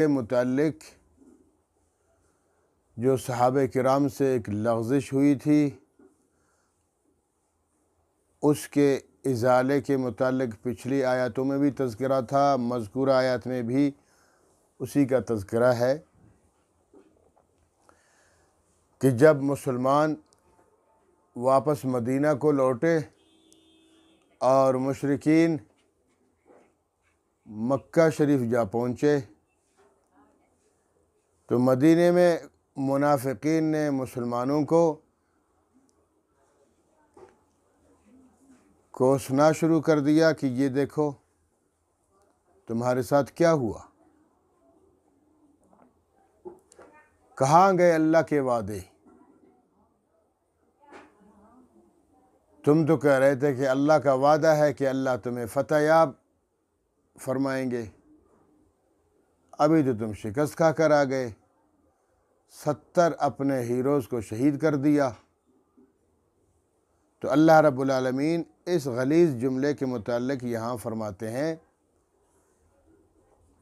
کے متعلق جو صحابہ کرام سے ایک لغزش ہوئی تھی، اس کے ازالے کے متعلق پچھلی آیاتوں میں بھی تذکرہ تھا، مذکورہ آیات میں بھی اسی کا تذکرہ ہے کہ جب مسلمان واپس مدینہ کو لوٹے اور مشرکین مکہ شریف جا پہنچے تو مدینے میں منافقین نے مسلمانوں کو کوسنا شروع کر دیا کہ یہ دیکھو تمہارے ساتھ کیا ہوا، کہاں گئے اللہ کے وعدے؟ تم تو کہہ رہے تھے کہ اللہ کا وعدہ ہے کہ اللہ تمہیں فتح یاب فرمائیں گے، ابھی تو تم شکست کھا کر آ گئے، 70 اپنے ہیروز کو شہید کر دیا۔ تو اللہ رب العالمین اس غلیظ جملے کے متعلق یہاں فرماتے ہیں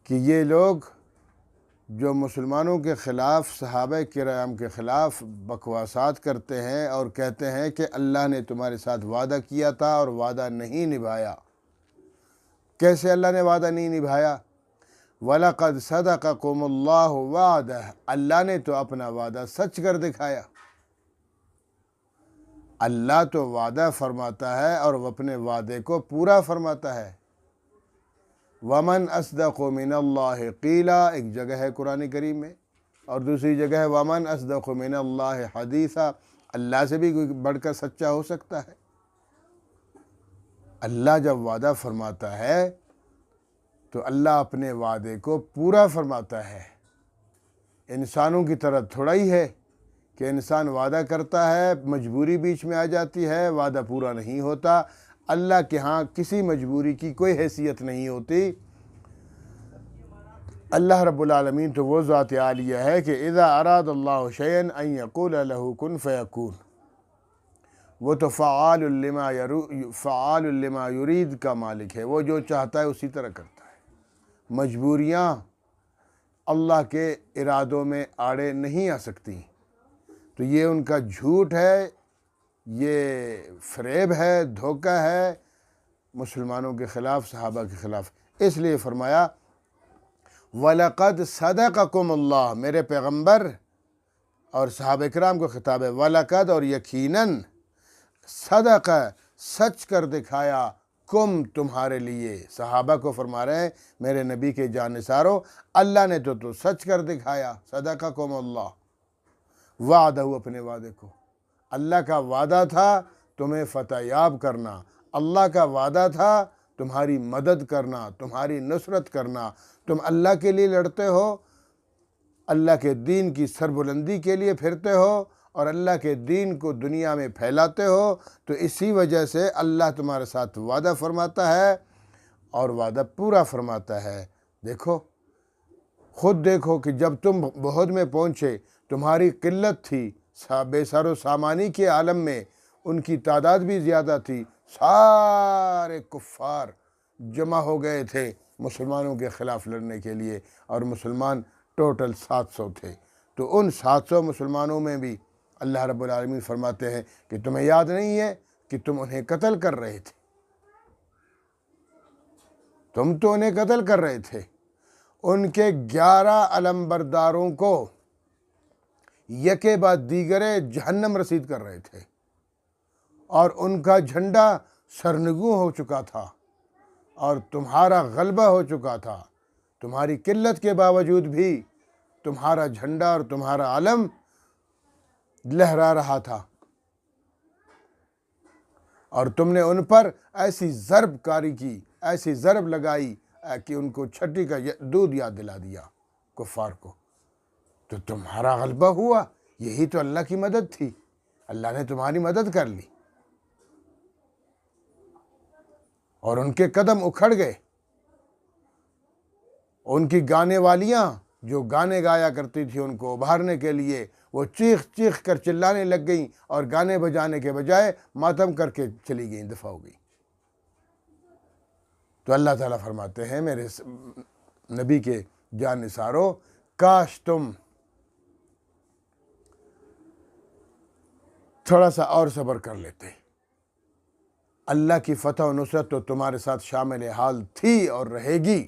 کہ یہ لوگ جو مسلمانوں کے خلاف، صحابہ کرام کے خلاف بکواسات کرتے ہیں اور کہتے ہیں کہ اللہ نے تمہارے ساتھ وعدہ کیا تھا اور وعدہ نہیں نبھایا۔ کیسے اللہ نے وعدہ نہیں نبھایا؟ وَلَقَدْ صَدَقَكُمُ اللَّهُ وَعْدَهُ، اللہ نے تو اپنا وعدہ سچ کر دکھایا۔ اللہ تو وعدہ فرماتا ہے اور وہ اپنے وعدے کو پورا فرماتا ہے۔ وَمَنْ أَصْدَقُ مِنَ اللَّهِ قِيلًا، ایک جگہ ہے قرآن کریم میں، اور دوسری جگہ ہے وَمَنْ أَصْدَقُ مِنَ اللَّهِ حَدِيثًا، اللہ سے بھی کوئی بڑھ کر سچا ہو سکتا ہے؟ اللہ جب وعدہ فرماتا ہے تو اللہ اپنے وعدے کو پورا فرماتا ہے۔ انسانوں کی طرح تھوڑا ہی ہے کہ انسان وعدہ کرتا ہے، مجبوری بیچ میں آ جاتی ہے، وعدہ پورا نہیں ہوتا۔ اللہ کے ہاں کسی مجبوری کی کوئی حیثیت نہیں ہوتی۔ اللہ رب العالمین تو وہ ذات عالیہ ہے کہ اذا اراد اللہ شیئا ان یقول له کن فیکون، وہ تو فعال لما یرید کا مالک ہے، وہ جو چاہتا ہے اسی طرح کرتا ہے۔ مجبوریاں اللہ کے ارادوں میں آڑے نہیں آ سکتی، تو یہ ان کا جھوٹ ہے، یہ فریب ہے، دھوکہ ہے مسلمانوں کے خلاف، صحابہ کے خلاف۔ اس لیے فرمایا وَلَقَدْ صَدَقَكُمُ اللَّهُ، میرے پیغمبر اور صحابہ کرام کو خطاب ہے، وَلَقَدْ، اور یقیناً، صدق، سچ کر دکھایا، کم، تمہارے لیے، صحابہ کو فرما رہے ہیں میرے نبی کے جانثارو، اللہ نے تو سچ کر دکھایا، صدقکم اللہ، وعدہ، اپنے وعدے کو۔ اللہ کا وعدہ تھا تمہیں فتح یاب کرنا، اللہ کا وعدہ تھا تمہاری مدد کرنا، تمہاری نصرت کرنا۔ تم اللہ کے لیے لڑتے ہو، اللہ کے دین کی سربلندی کے لیے پھرتے ہو اور اللہ کے دین کو دنیا میں پھیلاتے ہو، تو اسی وجہ سے اللہ تمہارے ساتھ وعدہ فرماتا ہے اور وعدہ پورا فرماتا ہے۔ دیکھو، خود دیکھو کہ جب تم بہت میں پہنچے، تمہاری قلت تھی، بے سر و سامانی کے عالم میں ان کی تعداد بھی زیادہ تھی، سارے کفار جمع ہو گئے تھے مسلمانوں کے خلاف لڑنے کے لیے، اور مسلمان ٹوٹل 700 تھے۔ تو ان 700 مسلمانوں میں بھی اللہ رب العالمین فرماتے ہیں کہ تمہیں یاد نہیں ہے کہ تم انہیں قتل کر رہے تھے، تم تو انہیں قتل کر رہے تھے۔ ان کے 11 علمبرداروں کو یکے بعد دیگرے جہنم رسید کر رہے تھے، اور ان کا جھنڈا سرنگوں ہو چکا تھا اور تمہارا غلبہ ہو چکا تھا۔ تمہاری قلت کے باوجود بھی تمہارا جھنڈا اور تمہارا علم لہرا رہا تھا، اور تم نے ان پر ایسی ضرب کاری کی، ایسی ضرب لگائی کہ ان کو چھٹی کا دودھ یاد دلا دیا کفار کو۔ تو تمہارا غلبہ ہوا، یہی تو اللہ کی مدد تھی، اللہ نے تمہاری مدد کر لی، اور ان کے قدم اکھڑ گئے۔ ان کی گانے والیاں جو گانے گایا کرتی تھی ان کو ابھارنے کے لیے، وہ چیخ چیخ کر چلانے لگ گئیں اور گانے بجانے کے بجائے ماتم کر کے چلی گئیں، دفع ہو گئی۔ تو اللہ تعالیٰ فرماتے ہیں میرے نبی کے جان نثارو کاش تم تھوڑا سا اور صبر کر لیتے، اللہ کی فتح و نصرت تو تمہارے ساتھ شامل حال تھی اور رہے گی،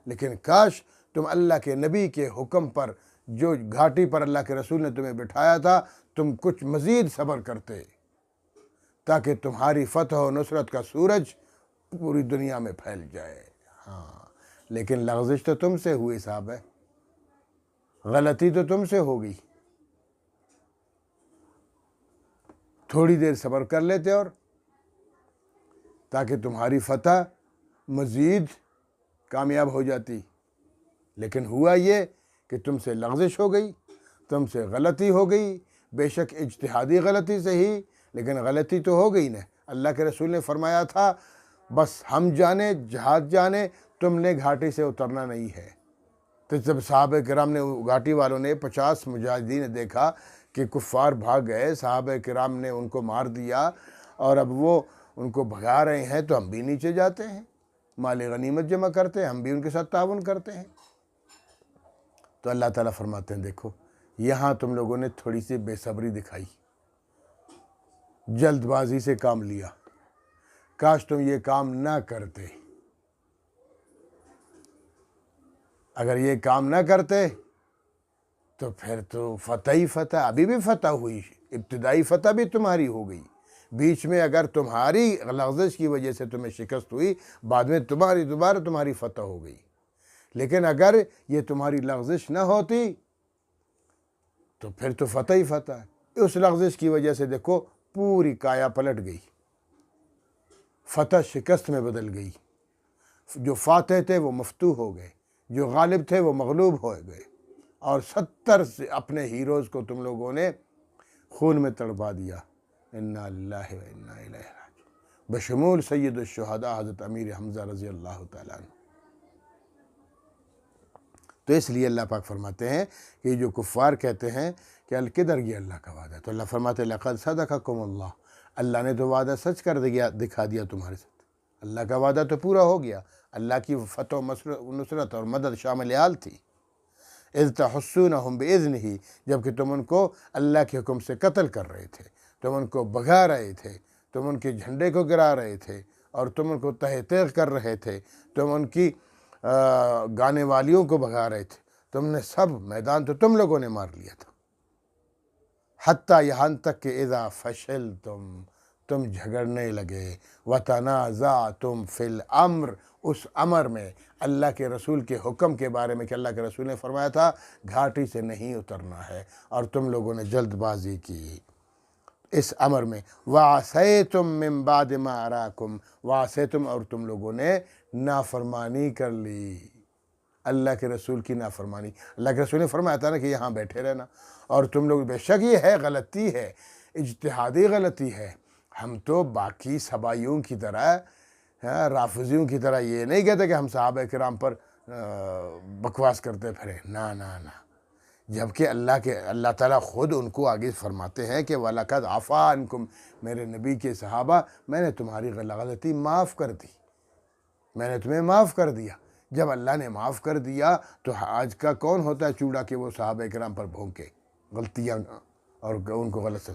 لیکن کاش تم اللہ کے نبی کے حکم پر، جو گھاٹی پر اللہ کے رسول نے تمہیں بٹھایا تھا، تم کچھ مزید صبر کرتے تاکہ تمہاری فتح و نصرت کا سورج پوری دنیا میں پھیل جائے۔ ہاں، لیکن لغزش تو تم سے ہوئی صاحب ہے، غلطی تو تم سے ہو گئی۔ تھوڑی دیر صبر کر لیتے اور تاکہ تمہاری فتح مزید کامیاب ہو جاتی، لیکن ہوا یہ کہ تم سے لغزش ہو گئی، تم سے غلطی ہو گئی، بے شک اجتہادی غلطی سے ہی، لیکن غلطی تو ہو گئی نا۔ اللہ کے رسول نے فرمایا تھا بس ہم جانے جہاد جانے، تم نے گھاٹی سے اترنا نہیں ہے۔ تو جب صحابہ کرام نے، گھاٹی والوں نے 50 مجاہدین نے دیکھا کہ کفار بھاگ گئے، صحابہ کرام نے ان کو مار دیا اور اب وہ ان کو بھگا رہے ہیں، تو ہم بھی نیچے جاتے ہیں، مال غنیمت جمع کرتے ہیں، ہم بھی ان کے ساتھ تعاون کرتے ہیں۔ تو اللہ تعالیٰ فرماتے ہیں دیکھو یہاں تم لوگوں نے تھوڑی سی بے صبری دکھائی، جلد بازی سے کام لیا، کاش تم یہ کام نہ کرتے۔ اگر یہ کام نہ کرتے تو پھر تو فتح ہی فتح، ابھی بھی فتح ہوئی، ابتدائی فتح بھی تمہاری ہو گئی، بیچ میں اگر تمہاری لغزش کی وجہ سے تمہیں شکست ہوئی، بعد میں دوبارہ تمہاری فتح ہو گئی، لیکن اگر یہ تمہاری لغزش نہ ہوتی تو پھر تو فتح ہی فتح ہے۔ اس لغزش کی وجہ سے دیکھو پوری کایا پلٹ گئی، فتح شکست میں بدل گئی، جو فاتح تھے وہ مفتوح ہو گئے، جو غالب تھے وہ مغلوب ہو گئے، اور 70 سے اپنے ہیروز کو تم لوگوں نے خون میں تڑپا دیا۔ انا للہ و انا الیہ راجعون، بشمول سید الشہداء حضرت امیر حمزہ رضی اللہ تعالیٰ عنہ۔ تو اس لیے اللہ پاک فرماتے ہیں کہ جو کفار کہتے ہیں کہ کدھر گیا اللہ کا وعدہ، تو اللہ فرماتے ہیں لقد صدقکم اللہ، اللہ نے تو وعدہ سچ کر دکھا دیا تمہارے ساتھ، اللہ کا وعدہ تو پورا ہو گیا، اللہ کی فتح و نصرت اور مدد شامل حال تھی۔ اذ تحسونہم بإذنہ، جبکہ تم ان کو اللہ کے حکم سے قتل کر رہے تھے، تم ان کو بھگا رہے تھے، تم ان کے جھنڈے کو گرا رہے تھے، اور تم ان کو تہ تیغ کر رہے تھے، تم ان کی گانے والیوں کو بھگا رہے تھے، تم نے سب میدان تو تم لوگوں نے مار لیا تھا، حتیٰ یہاں تک کہ اذا فشلتم، تم جھگڑنے لگے، وتنازعتم فی الامر، اس امر میں اللہ کے رسول کے حکم کے بارے میں کہ اللہ کے رسول نے فرمایا تھا گھاٹی سے نہیں اترنا ہے، اور تم لوگوں نے جلد بازی کی اس امر میں، وعصیتم من بعد ما اراکم، وعصیتم، اور تم لوگوں نے نافرمانی کر لی، اللہ کے رسول کی نافرمانی۔ اللہ کے رسول نے فرمایا تھا نا کہ یہاں بیٹھے رہنا، اور تم لوگ، بے شک یہ ہے غلطی ہے، اجتہادی غلطی ہے، ہم تو باقی سبائیوں کی طرح، رافضیوں کی طرح یہ نہیں کہتے کہ ہم صحابہ کرام پر بکواس کرتے پھرے، نہ، جبکہ اللہ تعالیٰ خود ان کو آگے فرماتے ہیں کہ وَلَقَدْ عَفَا عَنْكُمْ، میرے نبی کے صحابہ، میں نے تمہاری غلطی معاف کر دی، میں نے تمہیں معاف کر دیا۔ جب اللہ نے معاف کر دیا تو آج کا کون ہوتا ہے چوڑا کہ وہ صحابہ کرام پر بھونکے غلطیاں اور ان کو غلط